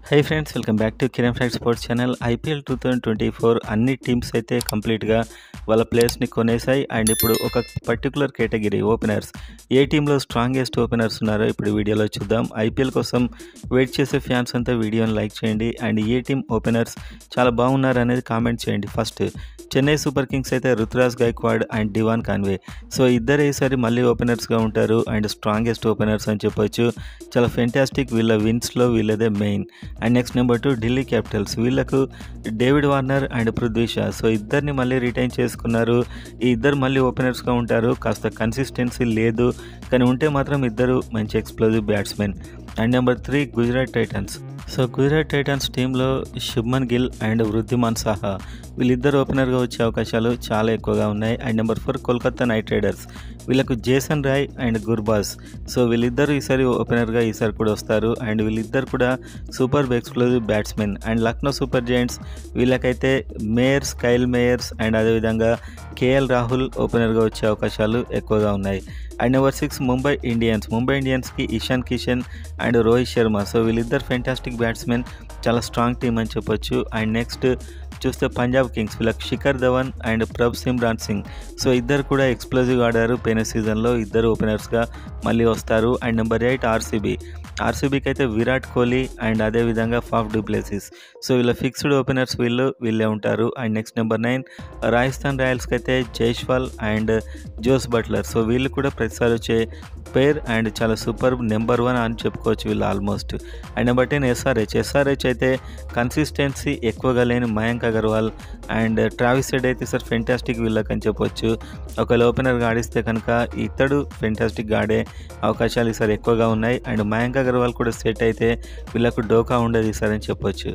Hi friends, welcome back to Kiran fact sports channel. IPL 2024 అన్ని teams అయితే కంప్లీట్గా వాళ్ళ ప్లేయర్స్ని కొనేసాయి. అండ్ ఇప్పుడు ఒక పర్టికులర్ కేటగిరీ ఓపెనర్స్, ఏ టీంలో స్ట్రాంగెస్ట్ ఓపెనర్స్ ఉన్నారో ఇప్పుడు వీడియోలో చూద్దాం. ఐపీఎల్ కోసం వెయిట్ చేసే ఫ్యాన్స్ అంతా వీడియోని లైక్ చేయండి. అండ్ ఏ టీం ఓపెనర్స్ చాలా బాగున్నారు అనేది కామెంట్ చేయండి. ఫస్ట్ చెన్నై సూపర్ కింగ్స్ అయితే Ruturaj Gaikwad and Devon Conway. So ఇద్దరు ఈసారి మళ్ళీ ఓపెనర్స్గా ఉంటారు అండ్ స్ట్రాంగెస్ట్ ఓపెనర్స్ అని చెప్పొచ్చు. చాలా ఫెంటాస్టిక్, వీళ్ళ విన్స్లో వీళ్ళదే main. And next number 2 Delhi Capitals. వీళ్ళకు David Warner and Prithvi Shaw. So ఇద్దరిని మళ్ళీ రిటైన్ చేసుకున్నారు. ఈ ఇద్దరు మళ్ళీ ఓపెనర్స్గా ఉంటారు. కాస్త కన్సిస్టెన్సీ లేదు, కానీ ఉంటే మాత్రం ఇద్దరు మంచి explosive batsmen. And number 3 Gujarat Titans. So Gujarat Titans టీంలో శుభ్మన్ గిల్ అండ్ వృద్ధిమాన్ సాహా, వీళ్ళిద్దరు ఓపెనర్గా వచ్చే అవకాశాలు చాలా ఎక్కువగా ఉన్నాయి. And number 4 Kolkata Knight Riders. వీళ్ళకు Jason Roy and Gurbaz. So వీళ్ళిద్దరు ఈసారి ఓపెనర్గా ఈసారి కూడా వస్తారు. అండ్ వీళ్ళిద్దరు కూడా super explosive batsmen. And Lucknow Super Giants, వీళ్ళకైతే మేయర్స్, కైల్ మేయర్స్ అండ్ అదేవిధంగా కేఎల్ రాహుల్ ఓపెనర్గా వచ్చే అవకాశాలు ఎక్కువగా ఉన్నాయి. And number 6 Mumbai Indians. Mumbai ఇండియన్స్కి ఇషాన్ కిషన్ అండ్ రోహిత్ శర్మ. సో వీళ్ళిద్దరు ఫెంటాస్టిక్ బ్యాట్స్మెన్, చాలా స్ట్రాంగ్ టీమ్ అని చెప్పొచ్చు. అండ్ నెక్స్ట్ చూస్తే పంజాబ్ కింగ్స్, వీళ్ళకి Shikhar Dhawan and Prabhsimran Singh. So ఇద్దరు కూడా ఎక్స్ప్లోజివ్ ఆడారు పోయిన సీజన్లో, ఇద్దరు ఓపెనర్స్గా మళ్ళీ వస్తారు. అండ్ నెంబర్ 8 ఆర్సీబీకి అయితే విరాట్ కోహ్లీ అండ్ అదేవిధంగా ఫాఫ్ డు ప్లెసిస్. సో వీళ్ళ ఫిక్స్డ్ ఓపెనర్స్ వీళ్ళే ఉంటారు. అండ్ నెక్స్ట్ నెంబర్ 9 రాజస్థాన్ రాయల్స్కి అయితే Jaiswal and Jos Buttler. So వీళ్ళు కూడా ప్రతిసారి వచ్చే పేర్ అండ్ చాలా సూపర్ నెంబర్ 1 అని చెప్పుకోవచ్చు వీళ్ళు ఆల్మోస్ట్. అండ్ నెంబర్ 10 ఎస్ఆర్హెచ్ అయితే కన్సిస్టెన్సీ ఎక్కువగా లేని Mayank Agarwal and Travis Head అయితే సార్ ఫెంటాస్టిక్ వీళ్ళకి అని చెప్పొచ్చు. ఒకవేళ ఓపెనర్గా ఆడిస్తే కనుక ఇతడు ఫెంటాస్టిక్గా ఆడే అవకాశాలు ఈసారి ఎక్కువగా ఉన్నాయి. అండ్ మయాంక్ అగర్వాల్ కూడా సెట్ అయితే వీళ్ళకు డోకా ఉండదు ఈసారి అని చెప్పొచ్చు.